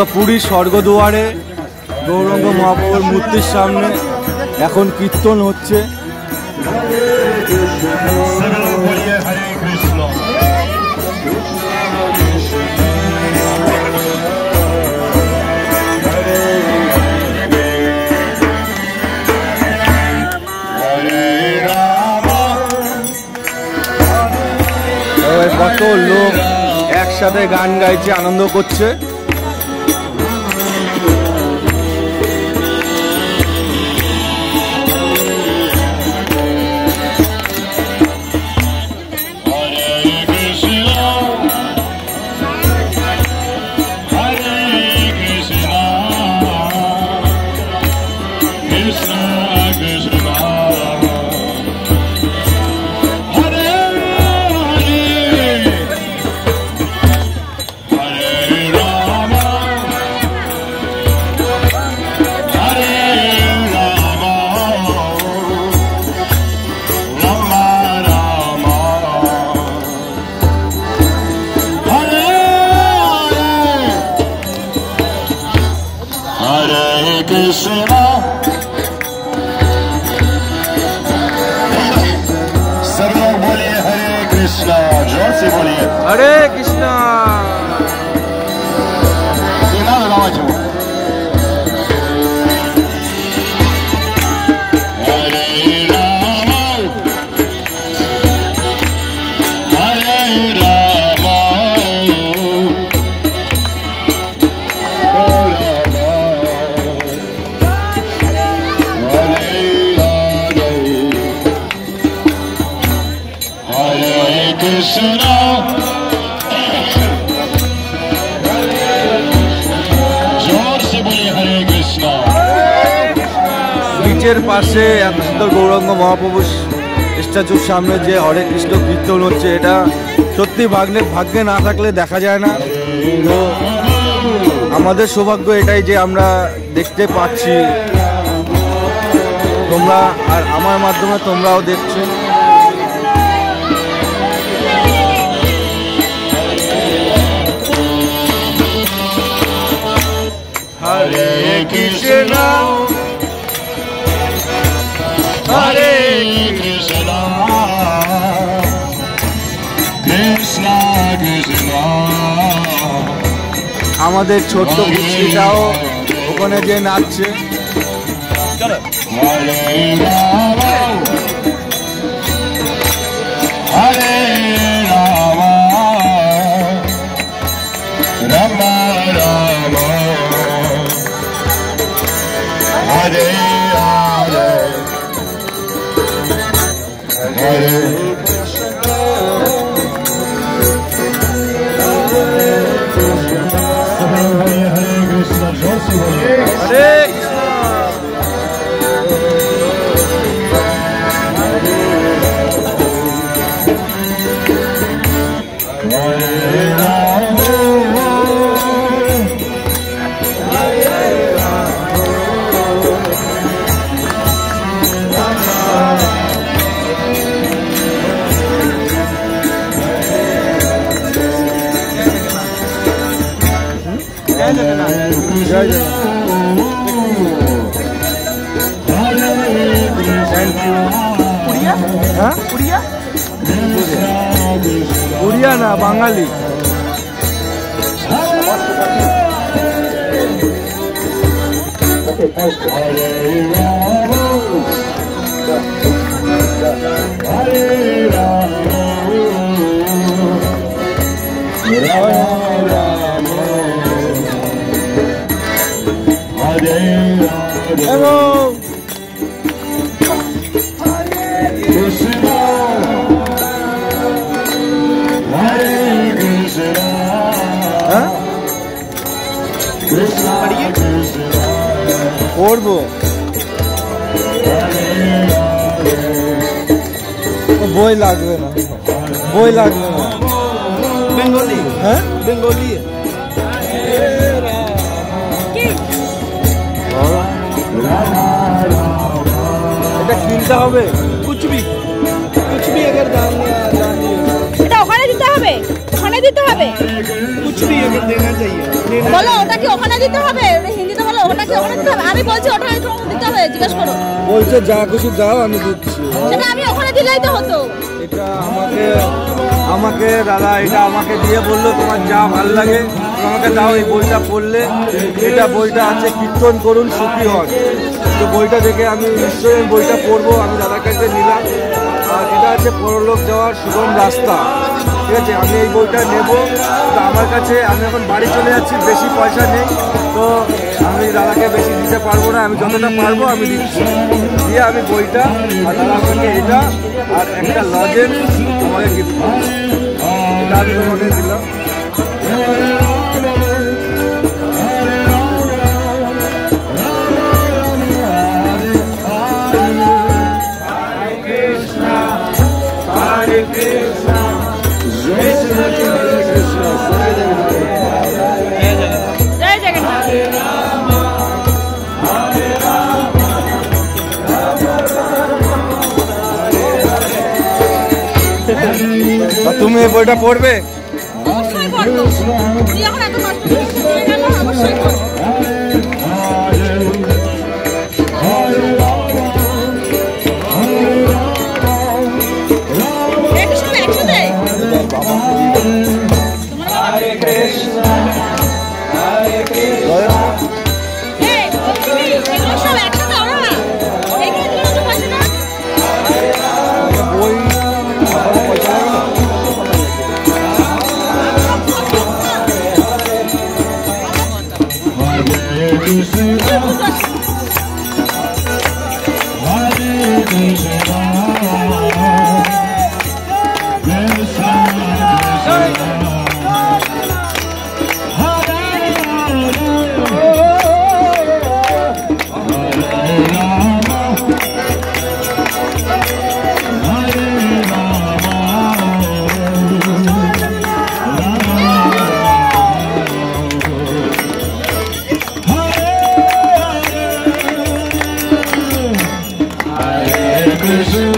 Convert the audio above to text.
তো পুরী স্বর্গদুয়ারে গৌরাঙ্গ মহাপ্রভুর মূর্তির সামনে এখন কীর্তন হচ্ছে। কত লোক একসাথে গান গাইছে, আনন্দ করছে। हरे कृष्णा। बीचेर पाशे एत सुंदर गौरांग महाप्रभु स्टैचुर सामने जे हरे कृष्ण कीर्तन होच्छे एटा सत्यि भाग्ये ना थाकले देखा जाए ना। तो आमादेर सौभाग्य एटाई जे आमरा देखते पाচ্ছি, तोमरा आर आमार माध्यमे तोमराओ देखছো। हरे कृष्णा हरे कृष्णा कृष्णा कृष्णा। आमादेर छोट्ट बुच्चिटाओ ओखाने जे नाचছে। हरे राम हरे राम राम राम हरे हरे हरे कृष्णा हरे कृष्णा जोर से बोलिए हरे कृष्णा हरे राम उड़िया ना बांगाली। हेलो পড়বো বই লাগবে না, বই লাগবে না। বেঙ্গলি? হ্যাঁ বেঙ্গলি। এটা কিনতে হবে? कुछ भी अगर दाम এটা ওখানে দিতে হবে, ওখানে দিতে হবে। कुछ भी अगर देना चाहिए। বলো ওটা কি ওখানে দিতে হবে? হিন্দিতে বলো ওটা কি ওখানে দিতে হবে? আমি বলছি ওটা দিতে হবে, জিজ্ঞেস করো। বলছে যা কিছু দাও আমি দিচ্ছি। সেটা আমি ওখানে দিলেই তো হতো। এটা আমাকে দাদা এটা আমাকে দিয়ে বললো তোমার যা ভালো লাগে আমাকে দাও। এই বইটা পড়লে, এটা বইটা আছে কীর্তন করুন সুখী হন। তো বইটা দেখে আমি নিশ্চয়ই বইটা পড়বো। আমি দাদার কাছে নিলাম। আর এটা হচ্ছে পরলোক যাওয়ার সুগম রাস্তা। ঠিক আছে, আমি এই বইটা নেব। তো আমার কাছে আমি এখন বাড়ি চলে যাচ্ছি, বেশি পয়সা নেই, তো আমি দাদাকে বেশি দিতে পারবো না। আমি যতটা পারবো আমি দিচ্ছি। দিয়ে আমি বইটা আর দাদা আমাকে এটা আর একটা লজেন্স আমাকে গিফট করবো। এটা আমি তোমাকে দিলাম। তুমি এই বইটা পড়বে? অবশ্যই পড়বো। তুই এখন এত কষ্ট করে গেল, অবশ্যই পড়বো। Krishna